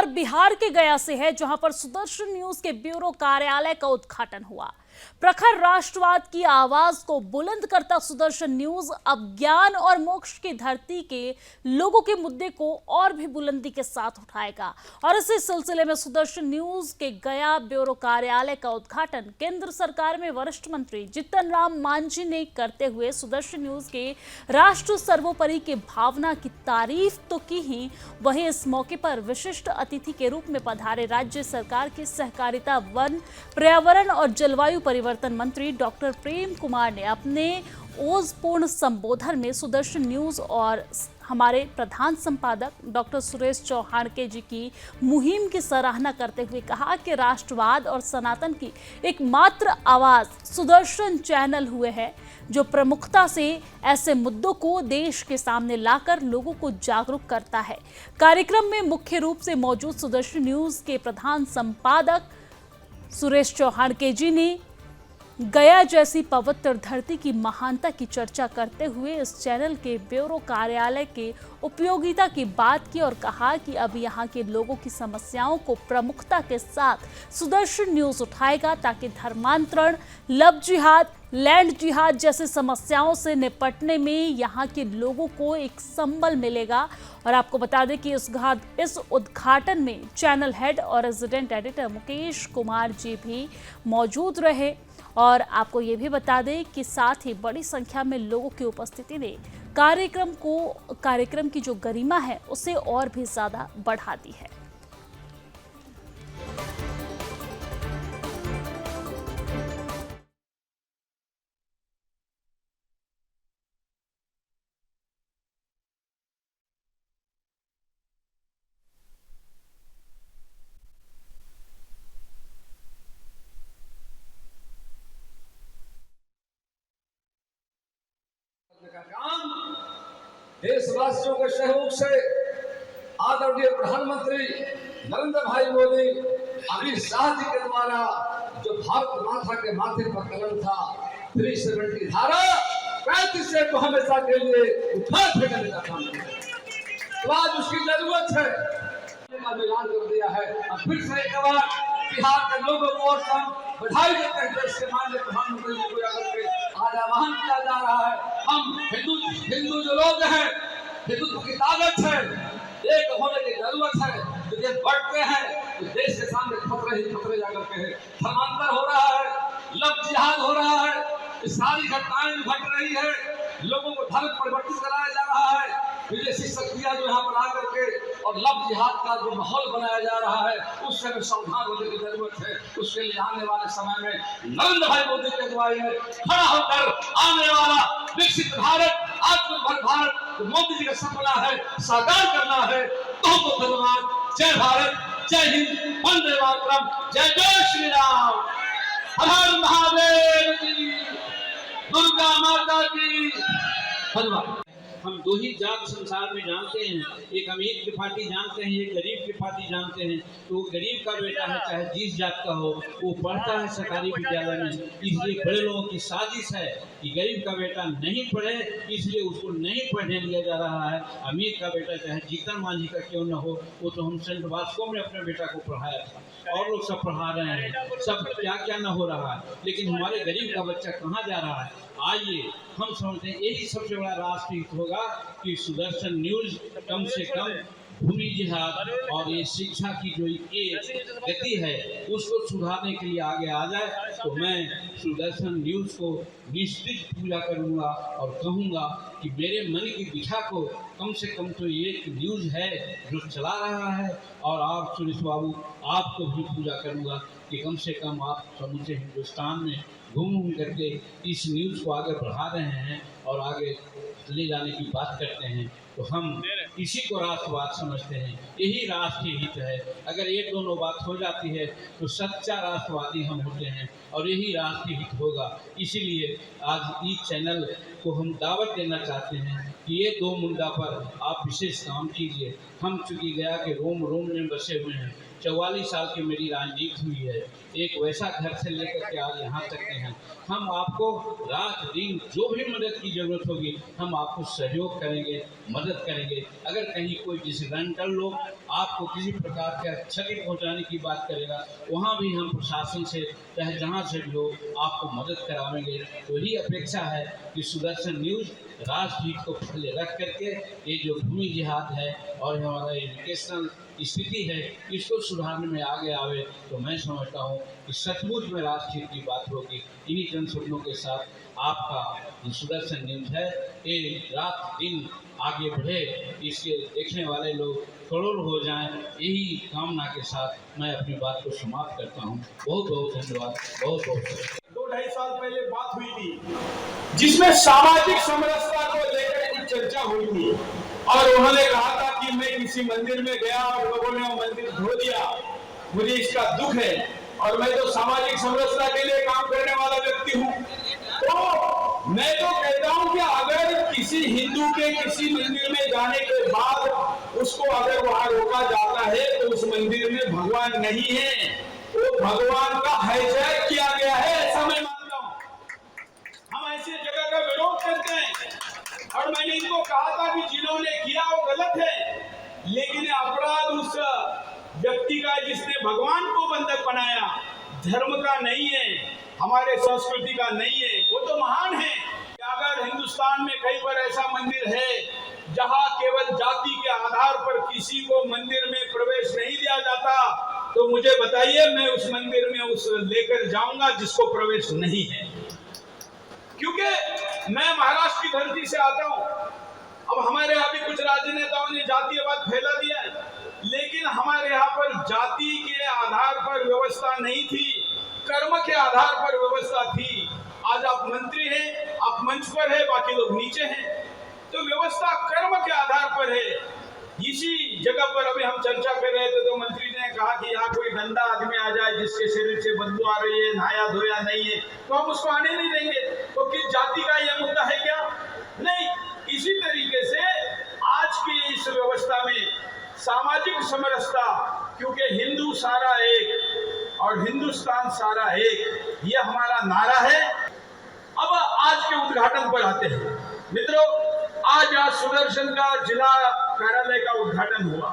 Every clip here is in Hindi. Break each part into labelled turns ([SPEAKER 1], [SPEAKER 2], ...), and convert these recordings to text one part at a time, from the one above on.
[SPEAKER 1] खबर बिहार के गया से है, जहां पर सुदर्शन न्यूज के ब्यूरो कार्यालय का उद्घाटन हुआ। प्रखर राष्ट्रवाद की आवाज को बुलंद करता सुदर्शन न्यूज अब ज्ञान और मोक्ष की धरती के लोगों के मुद्दे को और भी बुलंदी के साथ उठाएगा। और इसी सिलसिले में सुदर्शन न्यूज के गया ब्यूरो कार्यालय का उद्घाटन केंद्र सरकार में वरिष्ठ मंत्री जीतन राम मांझी ने करते हुए सुदर्शन न्यूज के राष्ट्र सर्वोपरि की भावना की तारीफ तो की ही, वहीं इस मौके पर विशिष्ट अतिथि के रूप में पधारे राज्य सरकार के सहकारिता, वन, पर्यावरण और जलवायु परिवर्तन मंत्री डॉक्टर प्रेम कुमार ने अपने ओजपूर्ण संबोधन में सुदर्शन न्यूज और हमारे प्रधान संपादक डॉक्टर सुरेश चौहानके जी की मुहिम की सराहना करते हुए कहा कि राष्ट्रवाद और सनातन की एकमात्र आवाज सुदर्शन चैनल हुए है, जो प्रमुखता से ऐसे मुद्दों को देश के सामने लाकर लोगों को जागरूक करता है। कार्यक्रम में मुख्य रूप से मौजूद सुदर्शन न्यूज के प्रधान संपादक सुरेश चौहानके जी ने गया जैसी पवित्र धरती की महानता की चर्चा करते हुए इस चैनल के ब्यूरो कार्यालय के उपयोगिता की बात की और कहा कि अब यहाँ के लोगों की समस्याओं को प्रमुखता के साथ सुदर्शन न्यूज उठाएगा, ताकि धर्मांतरण, लव जिहाद, लैंड जिहाद जैसी समस्याओं से निपटने में यहाँ के लोगों को एक संबल मिलेगा। और आपको बता दें कि इस उद्घाटन में चैनल हेड और रेजिडेंट एडिटर मुकेश कुमार जी भी मौजूद रहे। और आपको ये भी बता दें कि साथ ही बड़ी संख्या में लोगों की उपस्थिति ने कार्यक्रम की जो गरिमा है उसे और भी ज्यादा बढ़ा दी है।
[SPEAKER 2] का काम देशवासियों के सहयोग से आदरणीय प्रधानमंत्री नरेंद्र भाई मोदी अमित शाह जी के द्वारा जो भारत माता के माथे पर कलम था 370 धारा 35 से को हमेशा के लिए उठा फेंकने का काम किया। तो आज उसकी जरूरत है, ऐलान कर दिया है। अब फिर से एक बार बिहार के लोगों को और बधाई देते हैं। देश के माननीय प्रधानमंत्री जी को आकर के आज आह्वान किया जा रहा है। हम हिंदू जो लोग हैं, हिंदुत्व की ताकत है, एक होने की जरूरत है। तो ये बढ़ते हैं तो देश के सामने खतरे ही खतरे जाकर के है। धर्मांतर हो रहा है, लव जिहाद हो रहा है, सारी घटनाएं घट रही है, लोगों को धर्म परिवर्तित कराया जा रहा है। विदेशी शक्तियां जो यहाँ पर आकर के और लव जिहाद का जो माहौल बनाया जा रहा है, उससे हमें सावधान होने की जरूरत है। उसके लिए आने वाले समय में नरेंद्र भाई मोदी के अगुवाई में खड़ा होकर आने वाला विकसित भारत, आत्मनिर्भर भारत जो मोदी जी का सपना है, साकार करना है। बहुत धन्यवाद। जय भारत, जय हिंद, वंदे मातरम, जय जय श्री राम, हर हर महादेव की, दुर्गा माता की। धन्यवाद।
[SPEAKER 3] हम दो ही जात संसार में जानते हैं, एक अमीर त्रिपाठी जानते हैं, एक गरीब त्रिपाठी जानते हैं। तो गरीब का बेटा है, चाहे जिस जात का हो, वो पढ़ता है सरकारी विद्यालय में। इसलिए बड़े लोगों की साजिश है कि गरीब का बेटा नहीं पढ़े, इसलिए उसको नहीं पढ़ने दिया जा रहा है। अमीर का बेटा चाहे जीतन मांझी का क्यों न हो, वो तो हम सेंट वास्को में अपने बेटा को पढ़ाया था और लोग सब पढ़ा रहे हैं, सब क्या क्या न हो रहा है। लेकिन हमारे गरीब का बच्चा कहाँ जा रहा है? आइए हम समझते हैं यही सबसे बड़ा राष्ट्र हित होगा कि सुदर्शन न्यूज कम से कम भूमि जिहाद और ये शिक्षा की जो ये गति है उसको सुधारने के लिए आगे आ जाए। तो मैं सुदर्शन न्यूज को निश्चित पूजा करूंगा और कहूंगा कि मेरे मन की दिशा को कम से कम तो ये न्यूज है जो चला रहा है। और आप सुरेश बाबू, आपको भी पूजा करूंगा कि कम से कम आप समूचे हिंदुस्तान में घूम करके इस न्यूज़ को आगे बढ़ा रहे हैं और आगे ले जाने की बात करते हैं। तो हम इसी को राष्ट्रवाद समझते हैं, यही राष्ट्रीय हित है। अगर ये दोनों बात हो जाती है तो सच्चा राष्ट्रवादी हम होते हैं और यही राष्ट्रीय हित होगा। इसीलिए आज इस चैनल को हम दावत देना चाहते हैं कि ये दो मुद्दा पर आप विशेष काम कीजिए। हम चूँकि गया के रोम में बसे हुए हैं, 44 साल की मेरी राजनीति हुई है, एक वैसा घर से लेकर के आज यहाँ तक के हैं। हम आपको रात दिन जो भी मदद की जरूरत होगी हम आपको सहयोग करेंगे, मदद करेंगे। अगर कहीं कोई डिसिडेंटल लोग आपको किसी प्रकार का क्षति पहुंचाने की बात करेगा, वहाँ भी हम प्रशासन से चाहे जहाँ से भी हो आपको मदद करावेंगे। तो यही अपेक्षा है कि सुदर्शन न्यूज़ राष्ट्रहित को पहले रख करके ये जो भूमि जिहाद है और हमारा एजुकेशनल स्थिति है इसको सुधारने में आगे आवे। तो मैं समझता हूँ कि सचमुच में राष्ट्रहित की बात होगी। इन्हीं जनशब्दों के साथ आपका जो सुदर्शन न्यूज़ है ये रात दिन आगे बढ़े, इसके देखने वाले लोग करोड़ हो जाएं, यही कामना के साथ मैं अपनी बात को समाप्त करता हूँ। बहुत बहुत धन्यवाद। बहुत बहुत
[SPEAKER 4] 2-2.5 साल पहले बात हुई थी जिसमें सामाजिक समरसता को लेकर कुछ चर्चा हुई थी और उन्होंने कहा था कि मैं किसी मंदिर में गया और लोगों ने वो मंदिर धो दिया, मुझे इसका दुख है और मैं तो सामाजिक समरसता के लिए काम करने वाला व्यक्ति हूँ। तो मैं तो कहता हूँ कि अगर किसी हिंदू के किसी मंदिर में जाने के बाद उसको अगर वहां रोका जाता है तो उस मंदिर में भगवान नहीं है, वो भगवान का हाईजैक किया गया है, ऐसा मैं मानता हूँ। हम ऐसी जगह का विरोध करते हैं और मैंने इनको कहा था कि जिन्होंने किया वो गलत है, लेकिन अपराध उस व्यक्ति का जिसने भगवान को बंधक बनाया, धर्म का नहीं है, हमारे संस्कृति का नहीं है। वो तो महान है। अगर हिंदुस्तान में कहीं पर ऐसा मंदिर है जहां केवल जाति के आधार पर किसी को मंदिर में प्रवेश नहीं दिया जाता, तो मुझे बताइए, मैं उस मंदिर में उस लेकर जाऊंगा जिसको प्रवेश नहीं है। क्योंकि मैं महाराष्ट्र की धरती से आता हूं। अब हमारे यहाँ भी कुछ राजनेताओं ने जातीयवाद फैला दिया है, लेकिन हमारे यहाँ पर जाति के आधार पर व्यवस्था नहीं थी, कर्म के आधार पर व्यवस्था थी। आज आप मंत्री हैं, आप मंच पर है, बाकी लोग नीचे हैं, तो व्यवस्था कर्म के आधार पर है। इसी जगह पर अभी हम चर्चा कर रहे थे तो मंत्री ने कहा कि यहाँ कोई गंदा आदमी आ जाए जिसके शरीर से बदबू आ रही है, नहाया धोया नहीं है, तो हम उसको आने नहीं देंगे। तो किस जाति का यह मुद्दा है क्या? नहीं। इसी तरीके से आज की इस व्यवस्था में सामाजिक समरसता, क्योंकि हिंदू सारा एक और हिंदुस्तान सारा एक, यह हमारा नारा है। अब आज के उद्घाटन पर आते हैं। मित्रों, आज सुदर्शन का जिला कार्यालय का उद्घाटन हुआ।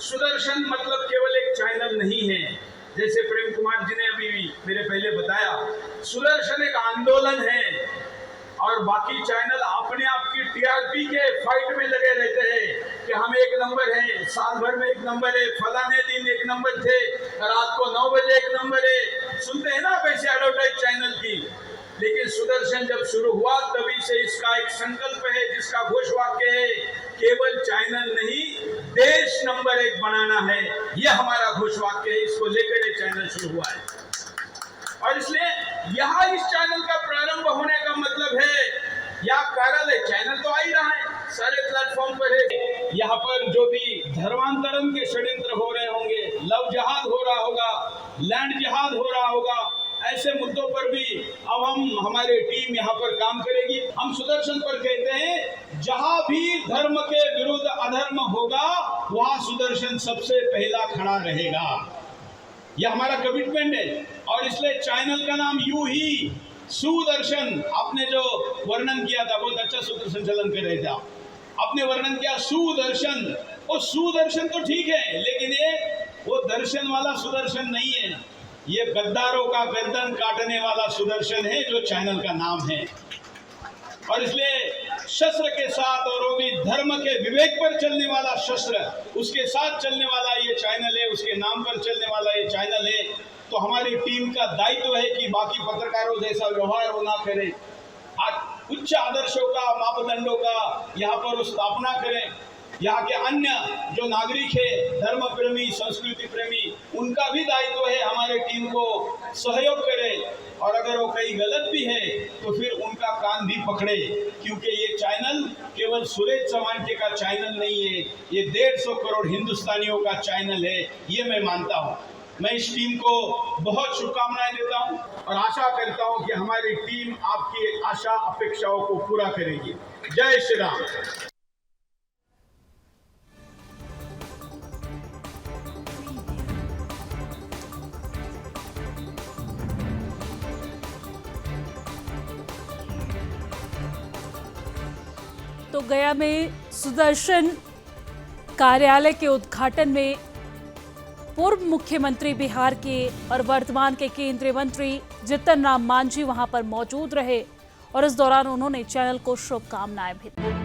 [SPEAKER 4] सुदर्शन मतलब केवल एक चैनल नहीं है, जैसे प्रेम कुमार जी ने अभी मेरे पहले बताया। सुदर्शन एक आंदोलन है और बाकी चैनल अपने आप की टीआरपी के फाइट में लगे रहते हैं कि हम 1 नंबर हैं, साल भर में 1 नंबर है, फलाने दिन 1 नंबर थे, रात को 9 बजे 1 नंबर है। सुनते हैं ना वैसे एडवर्टाइज चैनल की। लेकिन सुदर्शन जब शुरू हुआ तभी से इसका एक संकल्प है जिसका घोषवाक्य है, केवल चैनल नहीं, देश नंबर 1 बनाना है। यह हमारा घोषवाक्य है, इसको लेकर ये चैनल शुरू हुआ है। और इसलिए यहाँ इस चैनल का प्रारंभ होने का मतलब है, या कार्यालय चैनल तो आ ही रहा है, सारे प्लेटफॉर्म पर है। यहाँ पर जो भी धर्मांतरण के षड्यंत्र हो रहे होंगे, लव जिहाद हो रहा होगा, लैंड जिहाद हो रहा होगा, ऐसे मुद्दों पर भी अब हमारी टीम यहाँ पर काम करेगी। हम सुदर्शन पर कहते हैं, जहाँ भी धर्म के विरुद्ध अधर्म होगा वहाँ सुदर्शन सबसे पहला खड़ा रहेगा। यह हमारा कमिटमेंट है। और इसलिए चैनल का नाम यूं ही सुदर्शन, आपने जो वर्णन किया था बहुत अच्छा सुदर्शन चलन कर रहे थे आप, आपने वर्णन किया सुदर्शन। और सुदर्शन तो ठीक है, लेकिन ये वो दर्शन वाला सुदर्शन नहीं है, ये गद्दारों का गर्दन काटने वाला सुदर्शन है जो चैनल का नाम है। और इसलिए शस्त्र के साथ, और वो भी धर्म के विवेक पर चलने वाला शस्त्र, उसके साथ चलने वाला ये चैनल है, उसके नाम पर चलने वाला ये चैनल है। तो हमारी टीम का दायित्व है कि बाकी पत्रकारों जैसा व्यवहार वो ना करें, उच्च आदर्शों का, मापदंडों का यहाँ पर स्थापना करें। यहाँ के अन्य जो नागरिक है, धर्म प्रेमी, संस्कृति प्रेमी, उनका भी दायित्व है हमारे टीम को सहयोग करें। और अगर वो कहीं गलत भी है तो फिर उनका कान भी पकड़े, क्योंकि ये चैनल केवल सुरेश चौहान का चैनल नहीं है, ये 150 करोड़ हिंदुस्तानियों का चैनल है, ये मैं मानता हूँ। मैं इस टीम को बहुत शुभकामनाएं देता हूँ और आशा करता हूँ कि हमारी टीम आपकी आशा अपेक्षाओं को पूरा करेगी। जय श्री राम।
[SPEAKER 1] तो गया में सुदर्शन कार्यालय के उद्घाटन में पूर्व मुख्यमंत्री बिहार के और वर्तमान के केंद्रीय मंत्री जीतन राम मांझी वहां पर मौजूद रहे और इस दौरान उन्होंने चैनल को शुभकामनाएं भी दी।